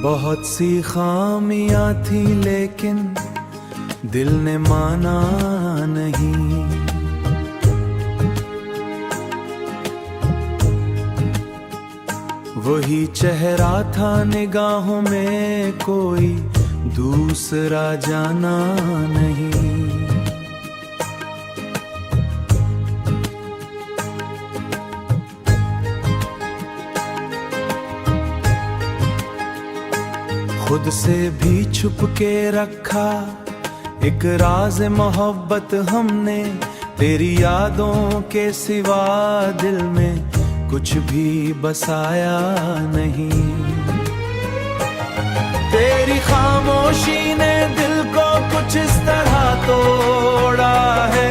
बहुत सी खामियां थी लेकिन दिल ने माना नहीं। वही चेहरा था निगाहों में, कोई दूसरा जाना नहीं। खुद से भी छुप के रखा एक राज मोहब्बत हमने, तेरी यादों के सिवा दिल में कुछ भी बसाया नहीं। तेरी खामोशी ने दिल को कुछ इस तरह तोड़ा है,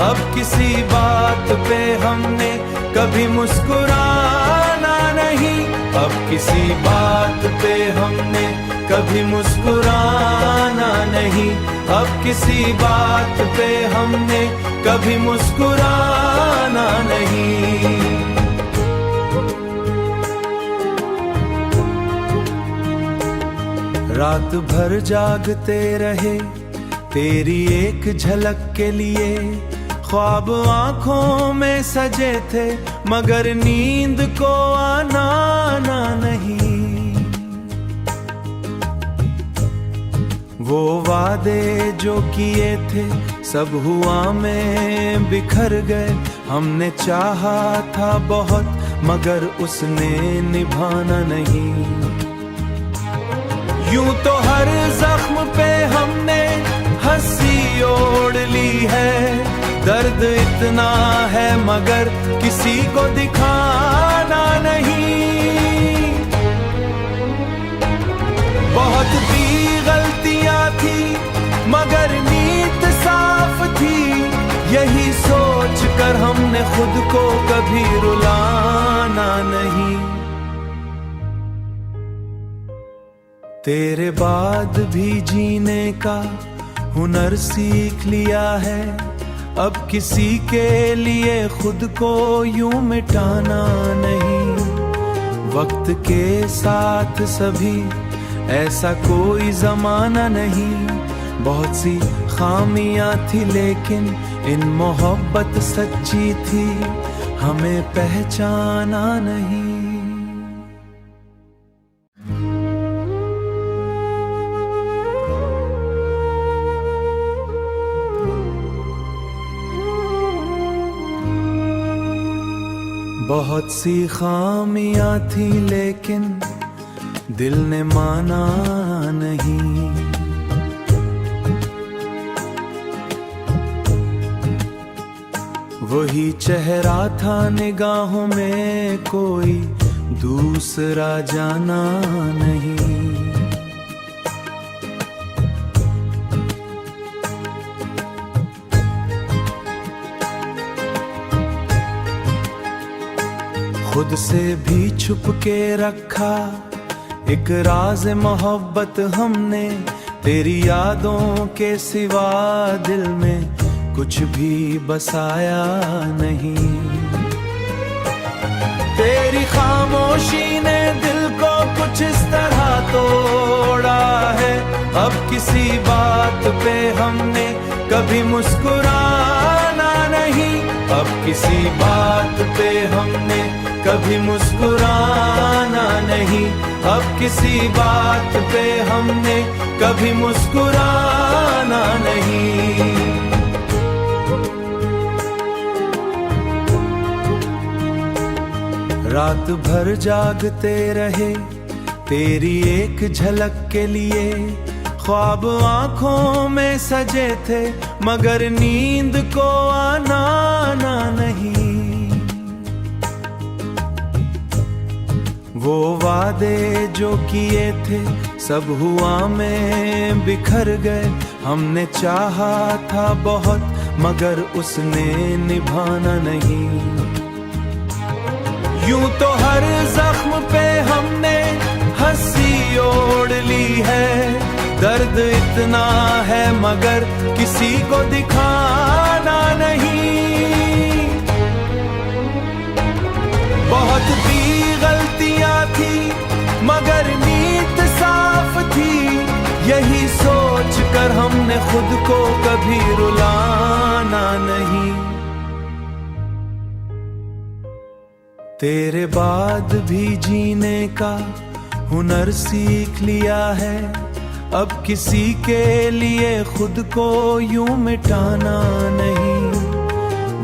अब किसी बात पे हमने कभी मुस्कुराना नहीं। अब किसी बात पे हमने कभी मुस्कुराना नहीं। अब किसी बात पे हमने कभी मुस्कुराना नहीं। रात भर जागते रहे तेरी एक झलक के लिए, ख्वाब आंखों में सजे थे मगर नींद को आना नहीं। वो वादे जो किए थे सब हुआ में बिखर गए। हमने चाहा था बहुत मगर उसने निभाना नहीं। यूं तो हर जख्म पे हमने हंसी ओढ़ ली है, दर्द इतना है मगर किसी को दिखाना नहीं। बहुत भी गलतियां थी मगर नीयत साफ थी, यही सोच कर हमने खुद को कभी रुलाना नहीं। तेरे बाद भी जीने का हुनर सीख लिया है, अब किसी के लिए खुद को यूं मिटाना नहीं। वक्त के साथ सभी ऐसा कोई जमाना नहीं। बहुत सी खामियां थी लेकिन इन मोहब्बत सच्ची थी, हमें पहचाना नहीं। बहुत सी खामियां थी लेकिन दिल ने माना नहीं। वही चेहरा था निगाहों में, कोई दूसरा जाना नहीं। खुद से भी छुप के रखा एक राज मोहब्बत हमने, तेरी यादों के सिवा दिल में कुछ भी बसाया नहीं। तेरी खामोशी ने दिल को कुछ इस तरह तोड़ा है, अब किसी बात पे हमने कभी मुस्कुराना नहीं। अब किसी बात पे हमने कभी मुस्कुराना नहीं। अब किसी बात पे हमने कभी मुस्कुराना नहीं। रात भर जागते रहे तेरी एक झलक के लिए, ख्वाब आंखों में सजे थे मगर नींद को आना नहीं। वो वादे जो किए थे सब हुआ में बिखर गए। हमने चाहा था बहुत मगर उसने निभाना नहीं। यूं तो हर जख्म पे हमने हंसी ओढ़ ली है, दर्द इतना है मगर किसी को दिखाना नहीं। बहुत भी गलतियां थी मगर नीयत साफ कर हमने खुद को कभी रुलाना नहीं। तेरे बाद भी जीने का हुनर सीख लिया है, अब किसी के लिए खुद को यूं मिटाना नहीं।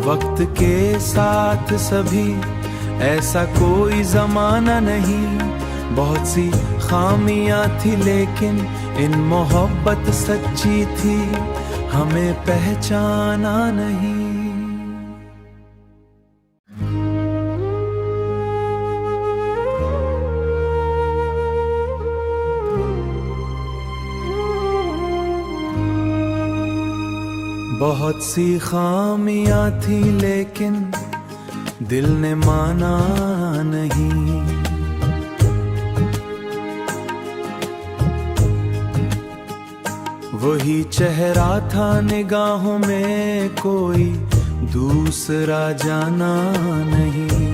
वक्त के साथ सभी ऐसा कोई जमाना नहीं, बहुत सी खामियां थी लेकिन इन मोहब्बत सच्ची थी, हमें पहचाना नहीं। बहुत सी खामियां थी लेकिन दिल ने माना नहीं। वही चेहरा था निगाहों में, कोई दूसरा जाना नहीं।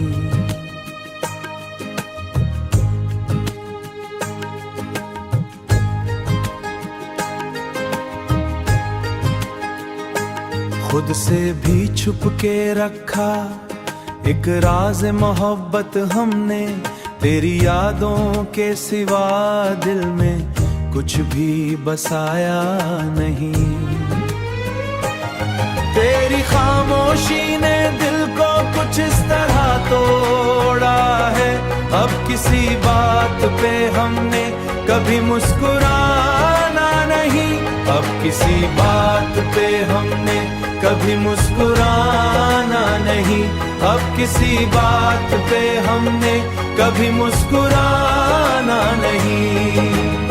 खुद से भी छुप के रखा एक राज मोहब्बत हमने, तेरी यादों के सिवा दिल में कुछ भी बसाया नहीं। तेरी खामोशी ने दिल को कुछ इस तरह तोड़ा है, अब किसी बात पे हमने कभी मुस्कुराना नहीं। अब किसी बात पे हमने कभी मुस्कुराना नहीं, अब किसी बात पे हमने कभी मुस्कुराना नहीं।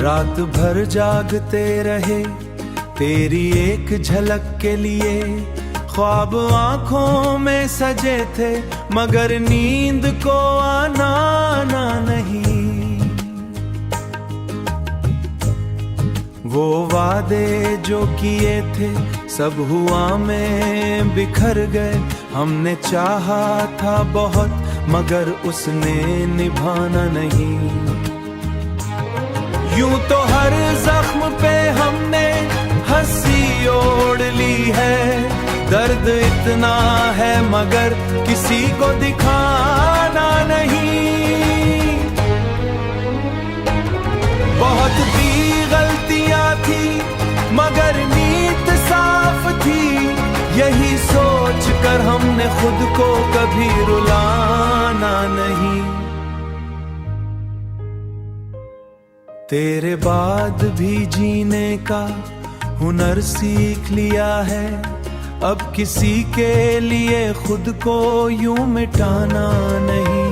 रात भर जागते रहे तेरी एक झलक के लिए, ख्वाब आंखों में सजे थे मगर नींद को आना नहीं। वो वादे जो किए थे सब हुआ में बिखर गए, हमने चाहा था बहुत मगर उसने निभाना नहीं। यूं तो हर जख्म पे हमने हंसी ओढ़ ली है, दर्द इतना है मगर किसी को दिखाना नहीं। बहुत भी गलतियां थी मगर नीयत साफ थी, यही सोच कर हमने खुद को कभी रुलाना नहीं। तेरे बाद भी जीने का हुनर सीख लिया है, अब किसी के लिए खुद को यूं मिटाना नहीं।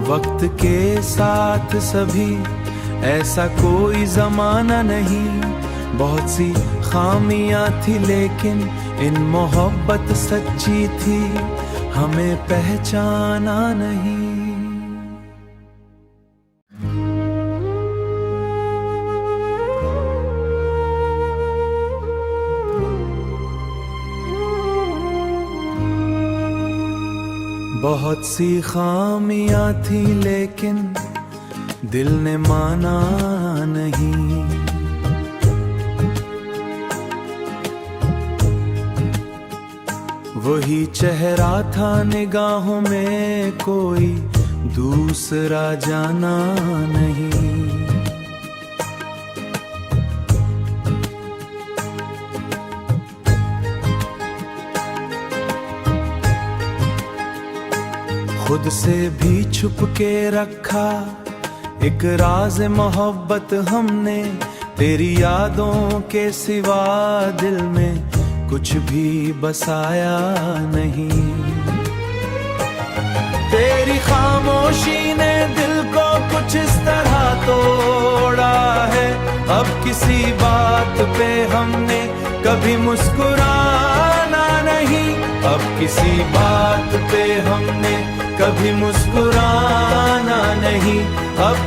वक्त के साथ सभी ऐसा कोई जमाना नहीं, बहुत सी खामियां थी लेकिन इन मोहब्बत सच्ची थी, हमें पहचाना नहीं। बहुत सी खामियां थी लेकिन दिल ने माना नहीं। वही चेहरा था निगाहों में, कोई दूसरा जाना नहीं। खुद से भी छुप के रखा एक राज मोहब्बत हमने, तेरी यादों के सिवा दिल में कुछ भी बसाया नहीं। तेरी खामोशी ने दिल को कुछ इस तरह तोड़ा है, अब किसी बात पे हमने कभी मुस्कुराना नहीं। अब किसी बात पे हमने कभी मुस्कुराना नहीं। अब